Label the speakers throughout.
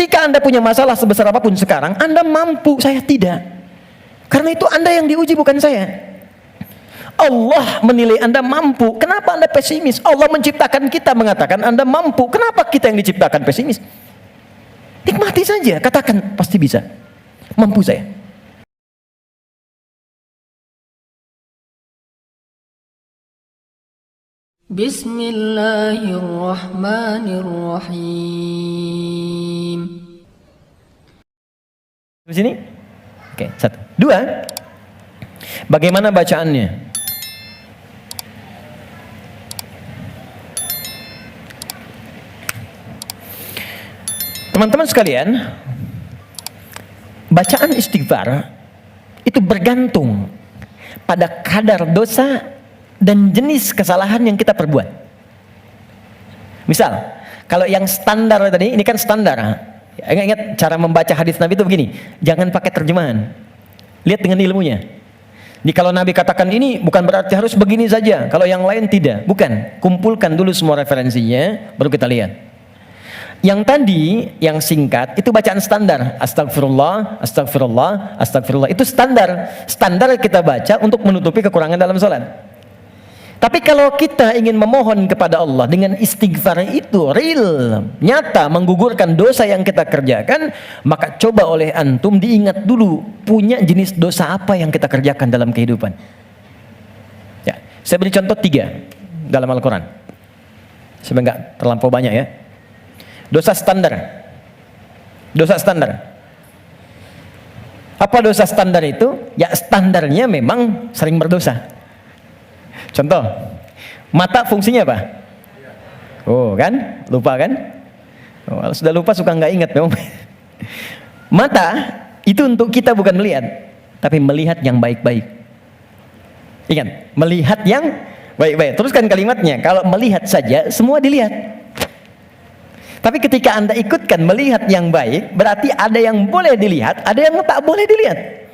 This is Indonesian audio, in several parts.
Speaker 1: Ketika Anda punya masalah sebesar apapun sekarang, Anda mampu, saya tidak. Karena itu Anda yang diuji, bukan saya. Allah menilai Anda mampu. Kenapa Anda pesimis? Allah menciptakan kita mengatakan Anda mampu. Kenapa kita yang diciptakan pesimis? Nikmati saja, katakan pasti bisa. Mampu saya.
Speaker 2: Bismillahirrahmanirrahim.
Speaker 1: Di sini? Oke, satu. Dua, bagaimana bacaannya? Teman-teman sekalian, bacaan istighfar itu bergantung pada kadar dosa dan jenis kesalahan yang kita perbuat. Misal, kalau yang standar tadi, ini kan standar. Ingat cara membaca hadis Nabi itu begini, jangan pakai terjemahan, lihat dengan ilmunya. Jadi kalau Nabi katakan ini bukan berarti harus begini saja, kalau yang lain tidak, bukan. Kumpulkan dulu semua referensinya, baru kita lihat. Yang tadi, yang singkat, itu bacaan standar. Astagfirullah, astagfirullah, astagfirullah. Itu standar. Standar kita baca untuk menutupi kekurangan dalam sholat. Tapi kalau kita ingin memohon kepada Allah dengan istighfar itu real, nyata, menggugurkan dosa yang kita kerjakan, maka coba oleh antum diingat dulu, punya jenis dosa apa yang kita kerjakan dalam kehidupan. Ya, saya beri contoh 3 dalam Al-Quran. Sebenarnya nggak terlampau banyak ya. Dosa standar. Dosa standar. Apa dosa standar itu? Ya standarnya memang sering berdosa. Contoh, mata fungsinya apa? Oh kan? Lupa kan? Oh, kalau sudah lupa suka nggak ingat memang. Mata itu untuk kita bukan melihat, tapi melihat yang baik-baik. Ingat, melihat yang baik-baik. Teruskan kalimatnya. Kalau melihat saja, semua dilihat. Tapi ketika Anda ikutkan melihat yang baik, berarti ada yang boleh dilihat, ada yang tak boleh dilihat.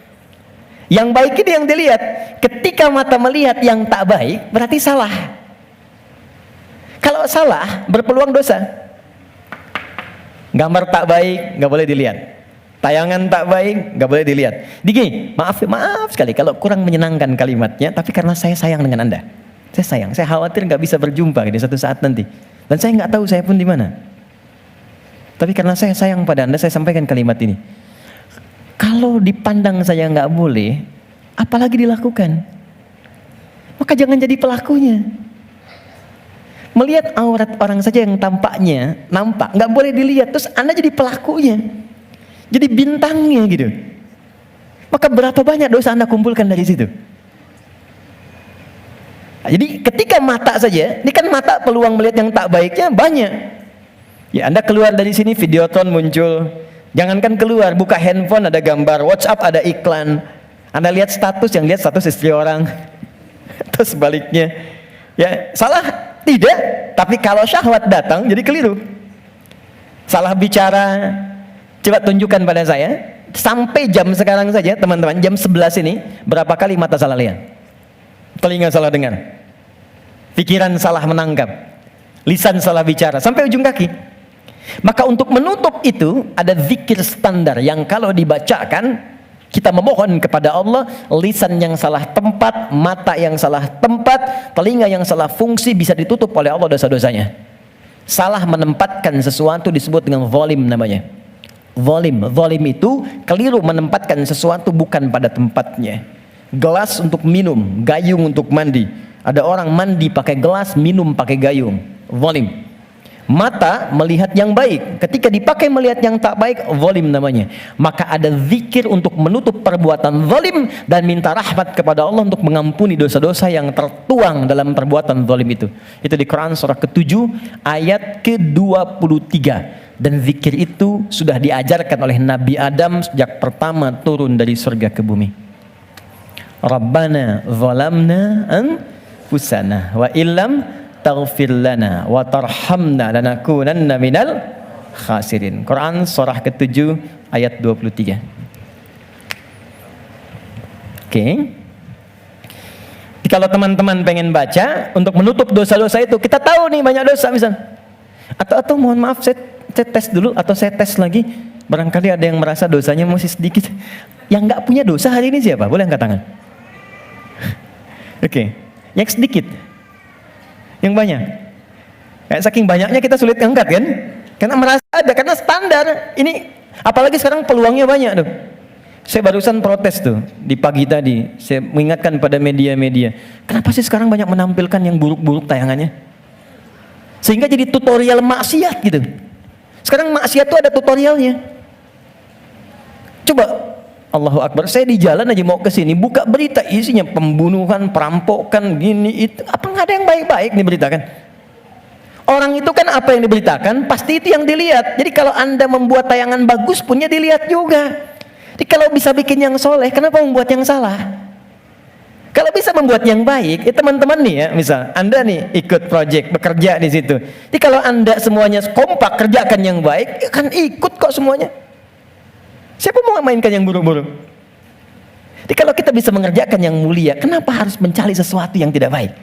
Speaker 1: Yang baik itu yang dilihat. Ketika mata melihat yang tak baik, berarti salah. Kalau salah, berpeluang dosa. Gambar tak baik, nggak boleh dilihat. Tayangan tak baik, nggak boleh dilihat. Digi, maaf sekali kalau kurang menyenangkan kalimatnya, tapi karena saya sayang dengan Anda. Saya sayang, saya khawatir nggak bisa berjumpa di satu saat nanti. Dan saya nggak tahu saya pun di mana. Tapi karena saya sayang pada Anda, saya sampaikan kalimat ini. Kalau dipandang saya nggak boleh, apalagi dilakukan, maka jangan jadi pelakunya. Melihat aurat orang saja yang tampaknya nampak, nggak boleh dilihat, terus Anda jadi pelakunya, jadi bintangnya gitu. Maka berapa banyak dosa Anda kumpulkan dari situ? Jadi ketika mata saja, ini kan mata peluang melihat yang tak baiknya banyak. Ya, Anda keluar dari sini, Videotron muncul. Jangankan keluar, buka handphone ada gambar, WhatsApp ada iklan. Anda lihat status, yang lihat status istri orang. Terus sebaliknya. Ya, salah? Tidak. Tapi kalau syahwat datang, jadi keliru. Salah bicara, coba tunjukkan pada saya. Sampai jam sekarang saja, teman-teman, jam 11 ini, berapa kali mata salah lihat? Telinga salah dengar. Pikiran salah menangkap. Lisan salah bicara. Sampai ujung kaki. Maka untuk menutup itu ada zikir standar yang kalau dibacakan kita memohon kepada Allah, lisan yang salah tempat, mata yang salah tempat, telinga yang salah fungsi bisa ditutup oleh Allah dosa-dosanya. Salah menempatkan sesuatu disebut dengan zalim namanya. Zalim itu keliru menempatkan sesuatu bukan pada tempatnya. Gelas untuk minum, gayung untuk mandi. Ada orang mandi pakai gelas, minum pakai gayung. Zalim. Mata melihat yang baik, ketika dipakai melihat yang tak baik, zalim namanya. Maka ada zikir untuk menutup perbuatan zalim dan minta rahmat kepada Allah untuk mengampuni dosa-dosa yang tertuang dalam perbuatan zalim itu. Itu di Quran surah ke-7 ayat ke-23. Dan zikir itu sudah diajarkan oleh Nabi Adam sejak pertama turun dari surga ke bumi. Rabbana zalamna anfusana wa illam taghfir lana wa tarhamna lanakunanna minal khasirin. Quran surah ke-7 ayat 23. Oke. Kalau teman-teman pengen baca untuk menutup dosa-dosa itu, kita tahu nih banyak dosa misal. Atau mohon maaf, saya saya tes dulu atau saya tes lagi. Barangkali ada yang merasa dosanya masih sedikit. Yang nggak punya dosa hari ini siapa? Boleh angkat tangan? Oke. Yang sedikit. Yang banyak. Kayak saking banyaknya kita sulit angkat kan? Karena merasa ada, karena standar. Ini apalagi sekarang peluangnya banyak tuh. Saya barusan protes tuh di pagi tadi. Saya mengingatkan pada media-media. Kenapa sih sekarang banyak menampilkan yang buruk-buruk tayangannya? Sehingga jadi tutorial maksiat gitu. Sekarang maksiat tuh ada tutorialnya. Coba, Allahu Akbar, saya di jalan aja mau ke sini, buka berita isinya pembunuhan, perampokan, gini itu. Apa nggak ada yang baik-baik diberitakan? Orang itu kan apa yang diberitakan, pasti itu yang dilihat. Jadi kalau Anda membuat tayangan bagus punya dilihat juga. Jadi kalau bisa bikin yang soleh, kenapa membuat yang salah? Kalau bisa membuat yang baik, ya teman-teman nih ya, misal Anda nih ikut project, bekerja di situ. Jadi kalau Anda semuanya kompak kerjakan yang baik, ya kan ikut kok semuanya. Siapa mau mainkan yang buruk-buruk? Jadi kalau kita bisa mengerjakan yang mulia, kenapa harus mencari sesuatu yang tidak baik?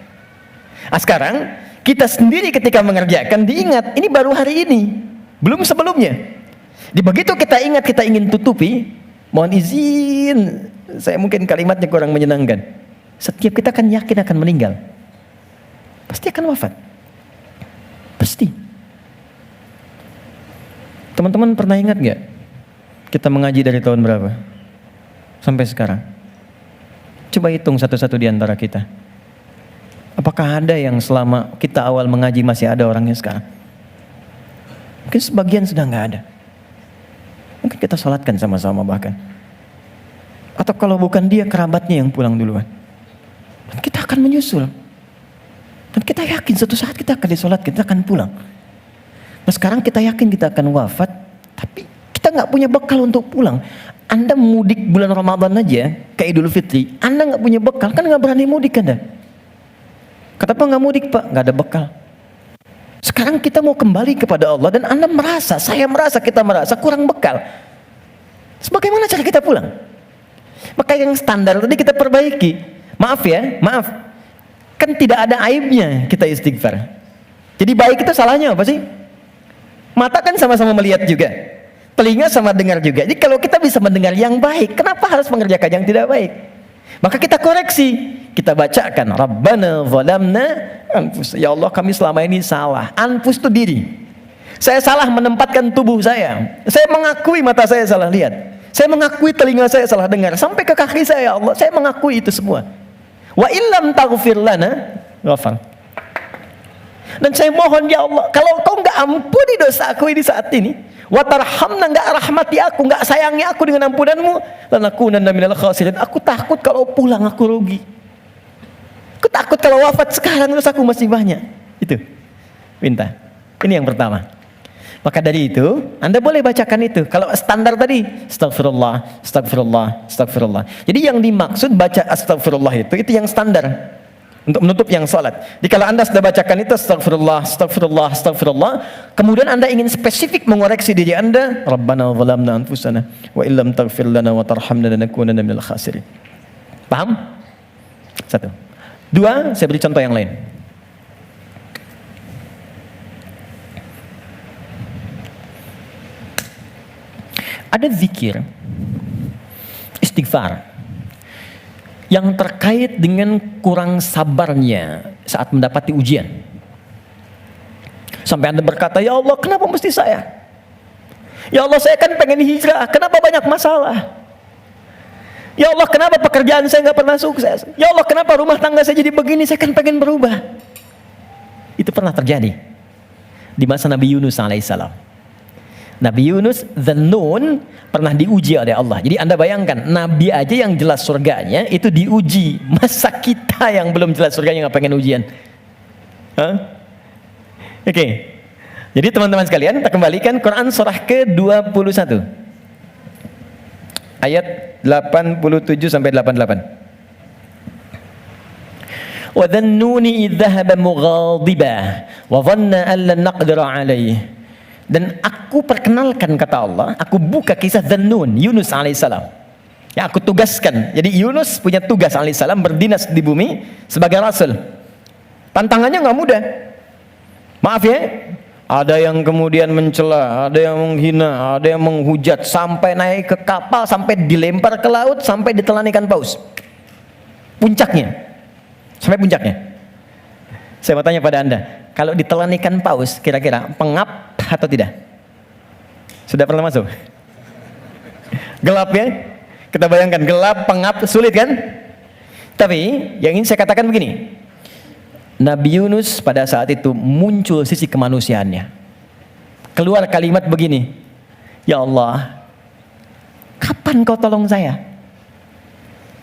Speaker 1: Nah, sekarang kita sendiri ketika mengerjakan diingat, ini baru hari ini, belum sebelumnya. Di begitu kita ingat, kita ingin tutupi, mohon izin, saya mungkin kalimatnya kurang menyenangkan. Setiap kita akan yakin akan meninggal. Pasti akan wafat. Pasti. Teman-teman pernah ingat gak? Kita mengaji dari tahun berapa? Sampai sekarang. Coba hitung satu-satu di antara kita. Apakah ada yang selama kita awal mengaji masih ada orangnya sekarang? Mungkin sebagian sudah gak ada. Mungkin kita salatkan sama-sama bahkan. Atau kalau bukan dia, kerabatnya yang pulang duluan. Dan kita akan menyusul. Dan kita yakin suatu saat kita akan disolat, kita akan pulang. Nah sekarang kita yakin kita akan wafat, tapi kita nggak punya bekal untuk pulang. Anda mudik bulan Ramadan aja, ke Idul Fitri, Anda nggak punya bekal, kan nggak berani mudik Anda. Kata Pak nggak mudik Pak, nggak ada bekal. Sekarang kita mau kembali kepada Allah dan Anda merasa, saya merasa, kita merasa kurang bekal. Sebagaimana cara kita pulang? Maka yang standar tadi kita perbaiki. Maaf ya, maaf. Kan tidak ada aibnya kita istighfar. Jadi baik itu salahnya apa sih? Mata kan sama-sama melihat juga. Telinga sama dengar juga. Jadi kalau kita bisa mendengar yang baik, kenapa harus mengerjakan yang tidak baik? Maka kita koreksi. Kita bacakan Rabbana zalamna anfus. Ya Allah, kami selama ini salah. Anfus itu diri. Saya salah menempatkan tubuh saya. Saya mengakui mata saya salah lihat. Saya mengakui telinga saya salah dengar. Sampai ke kaki saya, ya Allah, saya mengakui itu semua. Wa illam taghfir lana ghafar. Dan saya mohon ya Allah, kalau kau enggak ampuni dosa aku ini saat ini, wa tarhamna, enggak rahmati aku, enggak sayangi aku dengan ampunanmu, lanakunanna minal khasirin. Aku takut kalau pulang aku rugi. Aku takut kalau wafat sekarang terus aku masih banyak. Itu. Minta. Ini yang pertama. Maka dari itu, Anda boleh bacakan itu. Kalau standar tadi, astagfirullah, astagfirullah, astagfirullah. Jadi yang dimaksud baca astagfirullah itu yang standar. Untuk menutup yang salat. Jadi kalau Anda sudah bacakan itu astagfirullah, astagfirullah, astagfirullah, kemudian Anda ingin spesifik mengoreksi diri Anda, Rabbana zalamna anfusana wa illam taghfir lana wa tarhamna lanakunanna minal khasirin. Paham? Satu. Dua, saya beri contoh yang lain. Ada zikir, istighfar, yang terkait dengan kurang sabarnya saat mendapati ujian. Sampai Anda berkata, ya Allah, kenapa mesti saya? Ya Allah, saya kan pengen hijrah, kenapa banyak masalah? Ya Allah, kenapa pekerjaan saya nggak pernah sukses? Ya Allah, kenapa rumah tangga saya jadi begini? Saya kan pengen berubah. Itu pernah terjadi di masa Nabi Yunus alaihissalam. Nabi Yunus Dzannun pernah diuji oleh Allah. Jadi Anda bayangkan, Nabi aja yang jelas surganya itu diuji. Masa kita yang belum jelas surganya nggak pengen ujian? Oke. Jadi teman-teman sekalian, kita kembalikan Quran surah ke-21. Ayat 87 sampai 88. Wa dzannuni idh dhahaba mughadiba wa dhanna an lan naqdira alaihi. Dan aku perkenalkan, kata Allah, aku buka kisah Dzannun, Yunus alaihissalam. Ya, aku tugaskan. Jadi Yunus punya tugas alaihissalam berdinas di bumi sebagai rasul. Tantangannya nggak mudah. Maaf ya, Ada yang kemudian mencela, ada yang menghina, ada yang menghujat, sampai naik ke kapal, sampai dilempar ke laut, sampai ditelan ikan paus. Puncaknya, sampai puncaknya. Saya mau tanya pada Anda, kalau ditelan ikan paus, kira-kira pengap atau tidak? Sudah pernah masuk? Gelap ya? Kita bayangkan, gelap, pengap, sulit kan? Tapi, yang ingin saya katakan begini, Nabi Yunus pada saat itu muncul sisi kemanusiaannya. Keluar kalimat begini, "Ya Allah, kapan kau tolong saya?"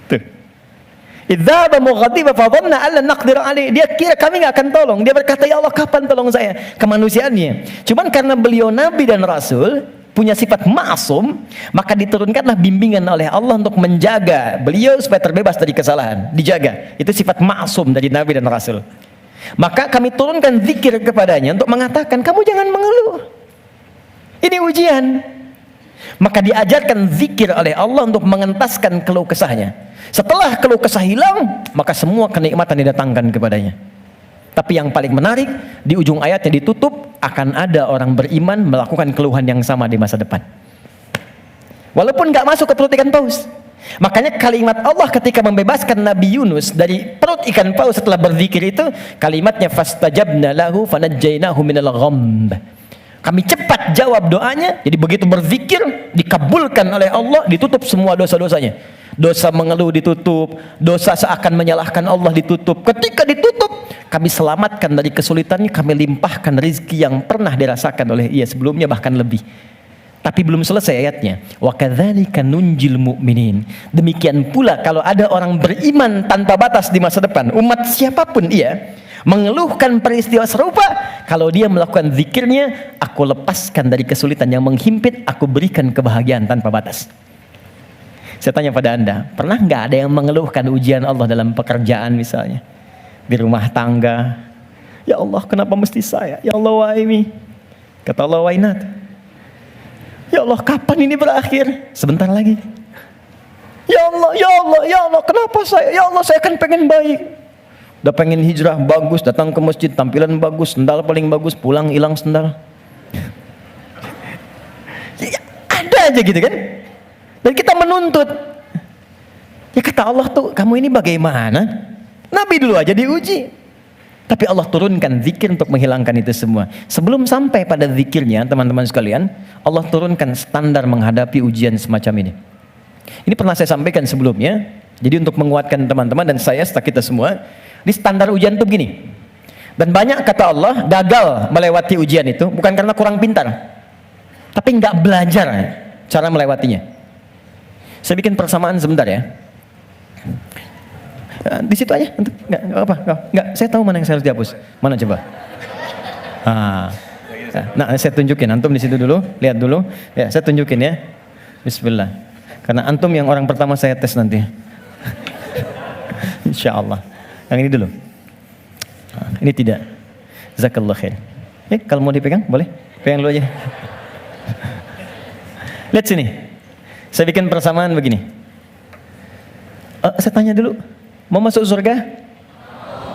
Speaker 1: Tuh. Idzaba mughadiba fa dhanna alla naqdir alaihi. Dia kira kami enggak akan tolong. Dia berkata, "Ya Allah, kapan tolong saya?" Kemanusiaannya. Cuman karena beliau nabi dan rasul, punya sifat ma'sum, maka diturunkanlah bimbingan oleh Allah untuk menjaga beliau supaya terbebas dari kesalahan, dijaga. Itu sifat ma'sum dari nabi dan rasul. Maka kami turunkan zikir kepadanya untuk mengatakan, kamu jangan mengeluh, ini ujian. Maka diajarkan zikir oleh Allah untuk mengentaskan keluh kesahnya. Setelah keluh kesah hilang, maka semua kenikmatan didatangkan kepadanya. Tapi yang paling menarik, di ujung ayatnya ditutup, akan ada orang beriman melakukan keluhan yang sama di masa depan, walaupun gak masuk ke perut ikan paus. Makanya kalimat Allah ketika membebaskan Nabi Yunus dari perut ikan paus setelah berzikir itu, kalimatnya fastajabna lahu fanajjainahu minal ghamb. Kami cepat jawab doanya. Jadi begitu berzikir dikabulkan oleh Allah, ditutup semua dosa-dosanya. Dosa mengeluh ditutup, dosa seakan menyalahkan Allah ditutup. Ketika ditutup, kami selamatkan dari kesulitannya, kami limpahkan rezeki yang pernah dirasakan oleh ia sebelumnya, bahkan lebih. Tapi belum selesai ayatnya. Wa kadzalika nunjil mu'minin. Demikian pula kalau ada orang beriman tanpa batas di masa depan, umat siapapun ia, mengeluhkan peristiwa serupa, kalau dia melakukan zikirnya, aku lepaskan dari kesulitan yang menghimpit, aku berikan kebahagiaan tanpa batas. Saya tanya pada Anda, pernah nggak ada yang mengeluhkan ujian Allah dalam pekerjaan misalnya? Di rumah tangga, ya Allah kenapa mesti saya? Ya Allah why me? Kata Allah why not? Ya Allah kapan ini berakhir? Sebentar lagi. Ya Allah, ya Allah, ya Allah kenapa saya? Ya Allah saya kan pengen baik. Udah pengen hijrah bagus, datang ke masjid tampilan bagus, sendal paling bagus, pulang hilang sendal. Ya, ada aja gitu kan? Dan kita menuntut. Ya kata Allah tuh, kamu ini bagaimana? Nabi dulu aja diuji. Tapi Allah turunkan zikir untuk menghilangkan itu semua. Sebelum sampai pada zikirnya, teman-teman sekalian, Allah turunkan standar menghadapi ujian semacam ini. Ini pernah saya sampaikan sebelumnya. Jadi untuk menguatkan teman-teman dan saya serta kita semua, di standar ujian itu begini. Dan banyak kata Allah gagal melewati ujian itu bukan karena kurang pintar, tapi nggak belajar cara melewatinya. Saya bikin persamaan sebentar ya. Di situ aja, nggak apa, nggak. Saya tahu mana yang saya harus dihapus. Mana coba? Nah, saya tunjukin. Antum di situ dulu, lihat dulu. Ya, saya tunjukin ya. Bismillah. Karena antum yang orang pertama saya tes nanti. Insya Allah. Yang ini dulu. Ini tidak. Jazakallah khair. Kalau mau dipegang, boleh. Pegang dulu aja. Lihat sini. Saya bikin persamaan begini. Saya tanya dulu. Mau masuk surga?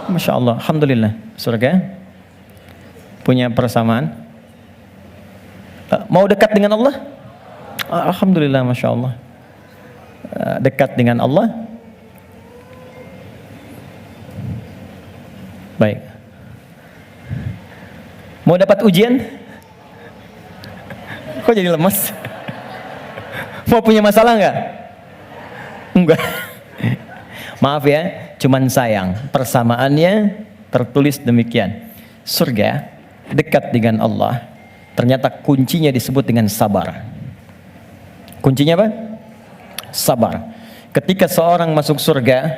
Speaker 1: Masya Allah, alhamdulillah. Surga punya persamaan. Mau dekat dengan Allah? Alhamdulillah, Masya Allah. Dekat dengan Allah. Baik. Mau dapat ujian? Kok jadi lemas? Mau punya masalah enggak? Enggak. Maaf ya, cuman sayang persamaannya tertulis demikian. Surga dekat dengan Allah, ternyata kuncinya disebut dengan sabar. Kuncinya apa? Sabar. Ketika seorang masuk surga,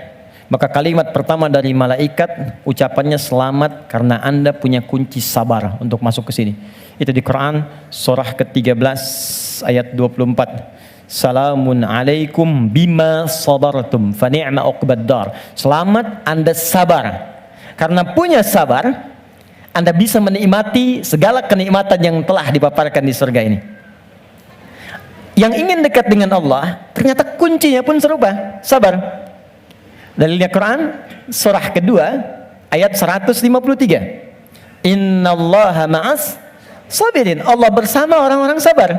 Speaker 1: maka kalimat pertama dari malaikat ucapannya selamat karena Anda punya kunci sabar untuk masuk ke sini. Itu di Quran surah ke-13 ayat 24. Salamun alaikum bima sabartum fa ni'ma uqbaddar. Selamat Anda sabar. Karena punya sabar, Anda bisa menikmati segala kenikmatan yang telah dipaparkan di surga ini. Yang ingin dekat dengan Allah, ternyata kuncinya pun serupa, sabar. Dalilnya Quran surah kedua ayat 153. Innallaha ma'as sabirin. Allah bersama orang-orang sabar.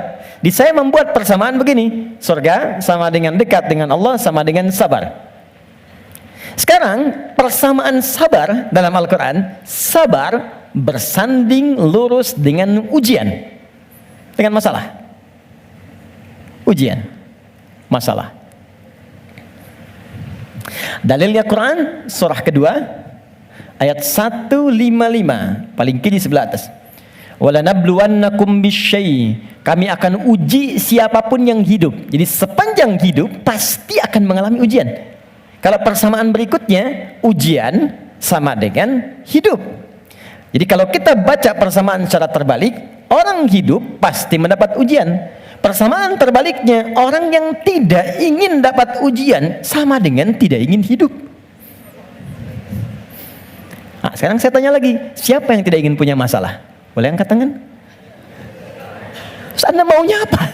Speaker 1: Di saya membuat persamaan begini. Surga sama dengan dekat dengan Allah sama dengan sabar. Sekarang persamaan sabar dalam Al-Quran, sabar bersanding lurus dengan ujian, dengan masalah. Ujian, masalah. Dalilnya Quran surah kedua ayat 155 paling kiri sebelah atas. Walanabluwannakum bisyai, kami akan uji siapapun yang hidup. Jadi sepanjang hidup pasti akan mengalami ujian. Kalau persamaan berikutnya, ujian sama dengan hidup. Jadi kalau kita baca persamaan secara terbalik, orang hidup pasti mendapat ujian. Persamaan terbaliknya, orang yang tidak ingin dapat ujian sama dengan tidak ingin hidup. Nah, sekarang saya tanya lagi, siapa yang tidak ingin punya masalah? Boleh angkat tangan? Terus Anda maunya apa?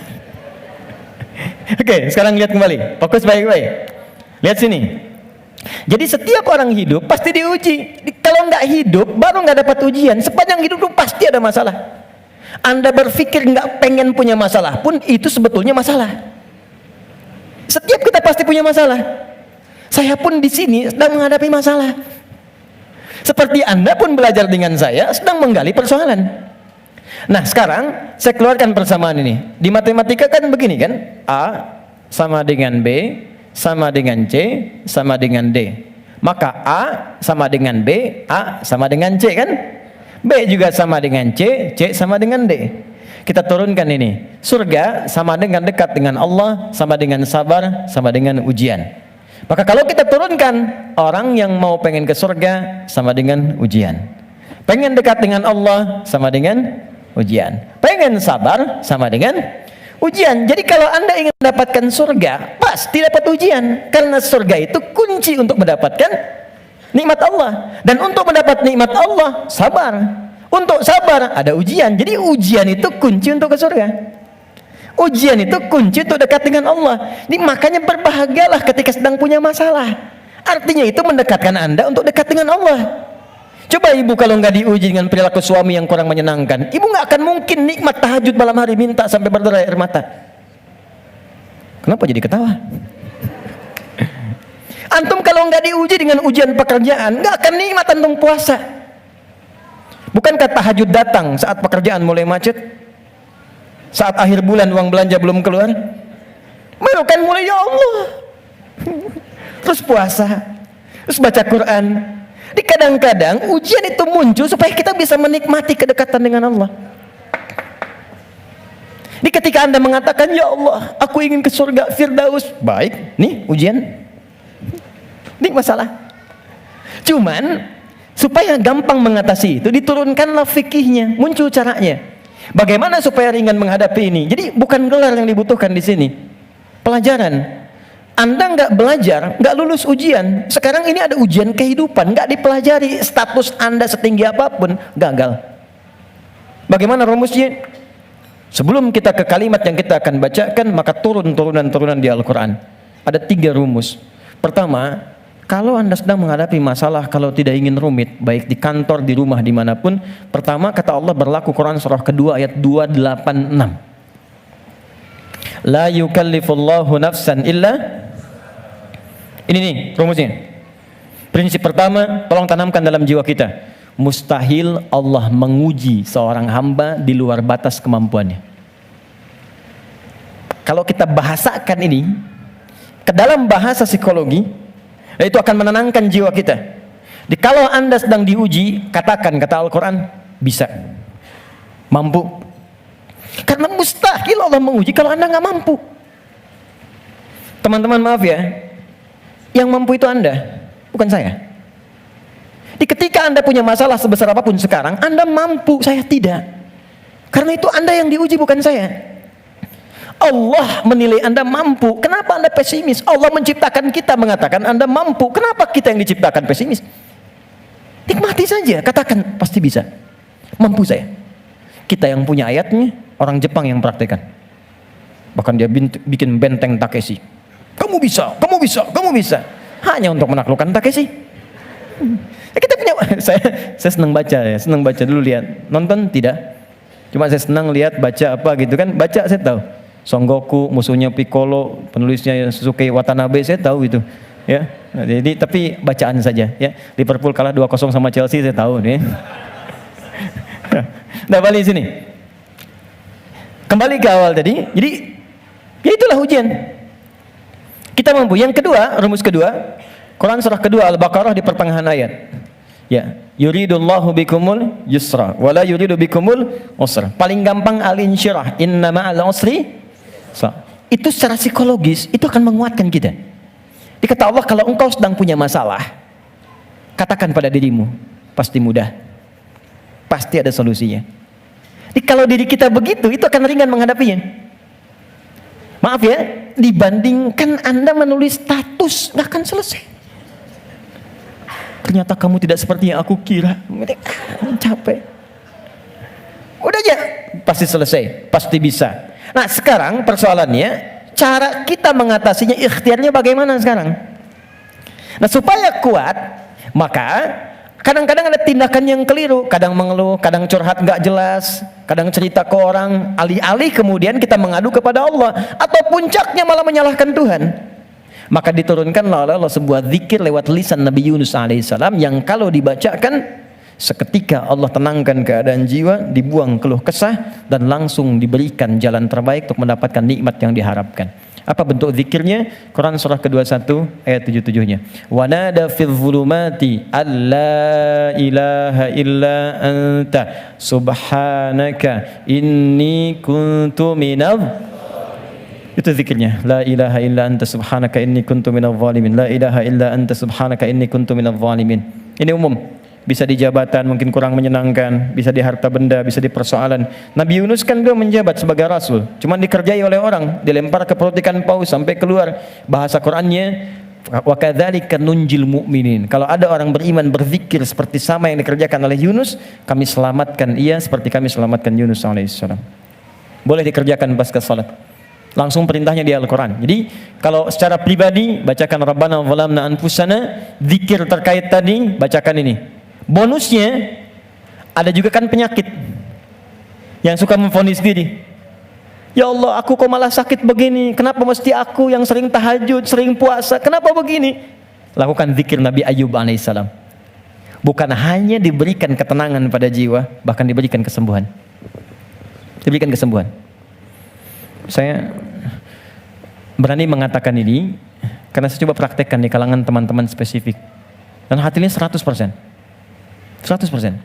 Speaker 1: Oke, sekarang lihat kembali, fokus baik-baik. Lihat sini. Jadi setiap orang hidup pasti diuji. Kalau nggak hidup, baru nggak dapat ujian. Sepanjang hidup itu pasti ada masalah. Anda berpikir nggak pengen punya masalah pun itu sebetulnya masalah. Setiap kita pasti punya masalah. Saya pun di sini sedang menghadapi masalah. Seperti Anda pun belajar dengan saya sedang menggali persoalan. Nah sekarang saya keluarkan persamaan ini. Di matematika kan begini kan, A sama dengan B sama dengan C sama dengan D. Maka A sama dengan B, A sama dengan C kan? B juga sama dengan C, C sama dengan D. Kita turunkan ini. Surga sama dengan dekat dengan Allah, sama dengan sabar, sama dengan ujian. Maka kalau kita turunkan, orang yang mau pengen ke surga sama dengan ujian. Pengen dekat dengan Allah sama dengan ujian. Pengen sabar sama dengan ujian. Jadi kalau Anda ingin mendapatkan surga, pasti dapat ujian. Karena surga itu kunci untuk mendapatkan nikmat Allah. Dan untuk mendapat nikmat Allah, sabar. Untuk sabar, ada ujian. Jadi ujian itu kunci untuk ke surga. Ujian itu kunci untuk dekat dengan Allah. Jadi makanya berbahagialah ketika sedang punya masalah. Artinya itu mendekatkan Anda untuk dekat dengan Allah. Coba ibu kalau nggak diuji dengan perilaku suami yang kurang menyenangkan, ibu nggak akan mungkin nikmat tahajud malam hari minta sampai berderai air mata. Kenapa jadi ketawa? Antum kalau nggak diuji dengan ujian pekerjaan, nggak akan nikmat antum puasa. Bukankah tahajud datang saat pekerjaan mulai macet? Saat akhir bulan uang belanja belum keluar? Baru kan mulai ya Allah. Terus puasa, terus baca Quran. Di kadang-kadang ujian itu muncul supaya kita bisa menikmati kedekatan dengan Allah. Di ketika Anda mengatakan, ya Allah, aku ingin ke surga Firdaus. Baik, nih ujian. Ini masalah. Cuman supaya gampang mengatasi itu, diturunkanlah fikihnya, muncul caranya. Bagaimana supaya ringan menghadapi ini? Jadi bukan gelar yang dibutuhkan di sini, pelajaran. Anda nggak belajar, nggak lulus ujian. Sekarang ini ada ujian kehidupan, nggak dipelajari, status Anda setinggi apapun gagal. Bagaimana rumusnya? Sebelum kita ke kalimat yang kita akan bacakan, maka turunan di Al-Quran. Ada 3 rumus. Pertama, kalau Anda sedang menghadapi masalah, kalau tidak ingin rumit, baik di kantor, di rumah, dimanapun, pertama kata Allah berlaku Quran surah kedua ayat 286. La yukallifullahu nafsan illa. Ini nih rumusnya. Prinsip pertama, tolong tanamkan dalam jiwa kita. Mustahil Allah menguji seorang hamba di luar batas kemampuannya. Kalau kita bahasakan ini ke dalam bahasa psikologi, itu akan menenangkan jiwa kita. Kalau Anda sedang diuji, katakan kata Al-Quran, bisa, mampu. Karena mustahil Allah menguji kalau Anda nggak mampu. Teman-teman maaf ya, yang mampu itu Anda, bukan saya. Ketika Anda punya masalah sebesar apapun sekarang, Anda mampu, saya tidak. Karena itu Anda yang diuji, bukan saya. Allah menilai Anda mampu. Kenapa Anda pesimis? Allah menciptakan kita mengatakan Anda mampu. Kenapa kita yang diciptakan pesimis? Nikmati saja, katakan pasti bisa. Mampu saya. Kita yang punya ayatnya, orang Jepang yang praktekkan. Bahkan dia bikin benteng Takeshi. Kamu bisa, kamu bisa, kamu bisa. Hanya untuk menaklukkan Takeshi. Kita punya, saya senang baca ya, senang baca dulu lihat. Nonton tidak? Cuma saya senang lihat baca apa gitu kan. Baca saya tahu. Son Goku, musuhnya Piccolo, penulisnya Sasuke Watanabe, saya tahu itu. Ya. Nah, jadi tapi bacaan saja ya. Liverpool kalah 2-0 sama Chelsea saya tahu nih. Nah, balik sini. Kembali ke awal tadi. Jadi ya itulah ujian. Kita mampu. Yang kedua, rumus kedua, Quran surah kedua Al-Baqarah di pertengahan ayat. Ya, yuridullahu bikumul yusra wala yuridu bikumul usra. Paling gampang al-insyirah, inna ma'al usri. Itu secara psikologis itu akan menguatkan kita. Dikata Allah, kalau engkau sedang punya masalah, katakan pada dirimu, pasti mudah. Pasti ada solusinya. Jadi kalau diri kita begitu, itu akan ringan menghadapinya. Maaf ya, dibandingkan Anda menulis status, nggak akan selesai. Ternyata kamu tidak seperti yang aku kira. Capek. Udah aja, pasti selesai, pasti bisa. Nah sekarang persoalannya, cara kita mengatasinya, ikhtiarnya bagaimana sekarang? Nah supaya kuat, maka kadang-kadang ada tindakan yang keliru. Kadang mengeluh, kadang curhat nggak jelas, kadang cerita ke orang, alih-alih kemudian kita mengadu kepada Allah, atau puncaknya malah menyalahkan Tuhan. Maka diturunkanlah oleh Allah sebuah zikir lewat lisan Nabi Yunus alaihissalam yang kalau dibacakan seketika Allah tenangkan keadaan jiwa, dibuang keluh kesah, dan langsung diberikan jalan terbaik untuk mendapatkan nikmat yang diharapkan. Apa bentuk zikirnya? Quran surah ke-21 ayat 77-nya. Wa nada fil zulumati alla ilaha illa anta subhanaka inni kuntu minadh. Itu zikirnya. La ilaha illa anta subhanaka inni kuntu minadh zalimin. La ilaha illa anta subhanaka inni kuntu minadh zalimin. Ini umum. Bisa di jabatan mungkin kurang menyenangkan, bisa di harta benda, bisa di persoalan. Nabi Yunus kan dia menjabat sebagai rasul, cuma dikerjai oleh orang, dilempar ke perut ikan paus sampai keluar. Bahasa Qur'annya wa kadzalika nunjil mu'minin. Kalau ada orang beriman berzikir seperti sama yang dikerjakan oleh Yunus, kami selamatkan ia seperti kami selamatkan Yunus alaihissalam. Boleh dikerjakan pasca salat. Langsung perintahnya di Al-Quran. Jadi kalau secara pribadi bacakan Rabbana zalamna anfusana, zikir terkait tadi bacakan ini. Bonusnya ada juga kan penyakit yang suka memvonis diri. Ya Allah, aku kok malah sakit begini? Kenapa mesti aku yang sering tahajud, sering puasa? Kenapa begini? Lakukan zikir Nabi Ayub alaihissalam. Bukan hanya diberikan ketenangan pada jiwa, bahkan diberikan kesembuhan. Diberikan kesembuhan. Saya berani mengatakan ini karena saya coba praktekkan di kalangan teman-teman spesifik dan hasilnya 100%. 100%.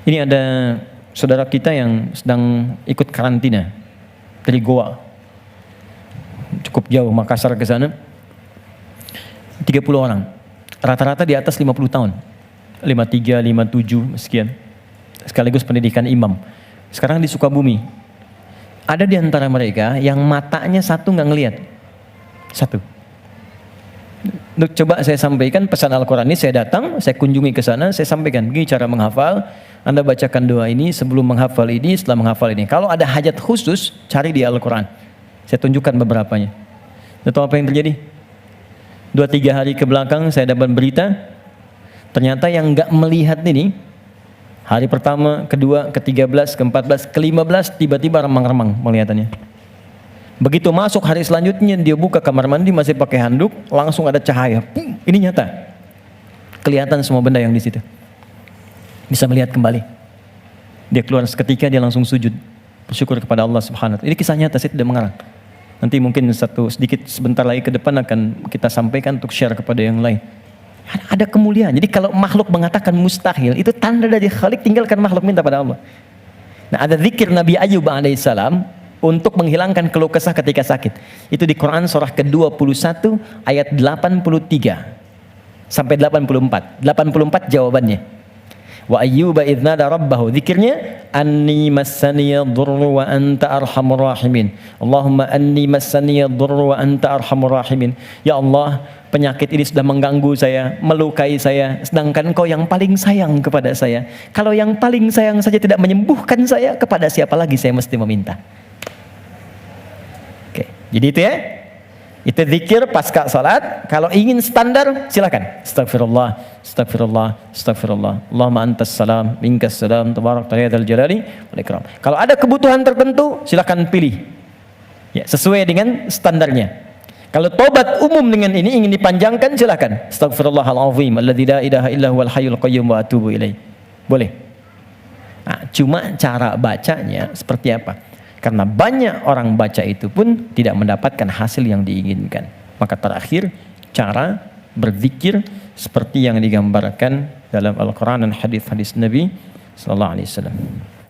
Speaker 1: Ini ada saudara kita yang sedang ikut karantina dari Goa, cukup jauh, Makassar ke sana, 30 orang, rata-rata di atas 50 tahun, 53, 57 sekian, sekaligus pendidikan imam. Sekarang di Sukabumi, ada di antara mereka yang matanya satu nggak ngelihat, satu. Coba saya sampaikan pesan Al-Quran ini, saya datang, saya kunjungi ke sana, saya sampaikan, begini cara menghafal, Anda bacakan doa ini sebelum menghafal ini, setelah menghafal ini. Kalau ada hajat khusus, cari di Al-Quran. Saya tunjukkan beberapanya. Tahu apa yang terjadi? 2-3 hari ke belakang saya dapat berita, ternyata yang nggak melihat ini, hari pertama, kedua, ke-13, ke-14, ke-15, tiba-tiba remang-remang melihatannya. Begitu masuk hari selanjutnya, dia buka kamar mandi masih pakai handuk, langsung ada cahaya. Ini nyata. Kelihatan semua benda yang di situ. Bisa melihat kembali. Dia keluar seketika, dia langsung sujud. Bersyukur kepada Allah Subhanahu wa ta'ala. Ini kisah nyata, saya tidak mengarang. Nanti mungkin sebentar lagi ke depan akan kita sampaikan untuk share kepada yang lain. Ada kemuliaan. Jadi kalau makhluk mengatakan mustahil, itu tanda dari Khalik, tinggalkan makhluk, minta pada Allah. Nah, ada zikir Nabi Ayub alaihissalam untuk menghilangkan keluh kesah ketika sakit. Itu di Quran surah ke-21 ayat 83 sampai 84. 84 jawabannya. Wa ayyuba idz nada rabbahu, zikirnya anni massaniya dhurru wa anta arhamur rahimin. Allahumma anni massaniya dhurru wa anta arhamur rahimin. Ya Allah, penyakit ini sudah mengganggu saya, melukai saya, sedangkan Engkau yang paling sayang kepada saya. Kalau yang paling sayang saja tidak menyembuhkan saya, kepada siapa lagi saya mesti meminta? Jadi itu ya. Itu zikir pasca salat. Kalau ingin standar, silakan. Astagfirullah, astagfirullah, astagfirullah. Allahumma antas salam, minkas salam, tabarak ta'ala jalali wal ikram. Kalau ada kebutuhan tertentu, silakan pilih. Ya, sesuai dengan standarnya. Kalau tobat umum dengan ini ingin dipanjangkan, silakan. Astagfirullahalazim alladzi la ilaha illa huwal hayyul qayyum wa atubu ilaih. Boleh. Nah, cuma cara bacanya seperti apa? Karena banyak orang baca itu pun tidak mendapatkan hasil yang diinginkan. Maka terakhir, cara berzikir seperti yang digambarkan dalam Al-Quran dan hadis-hadis Nabi sallallahu alaihi wasallam.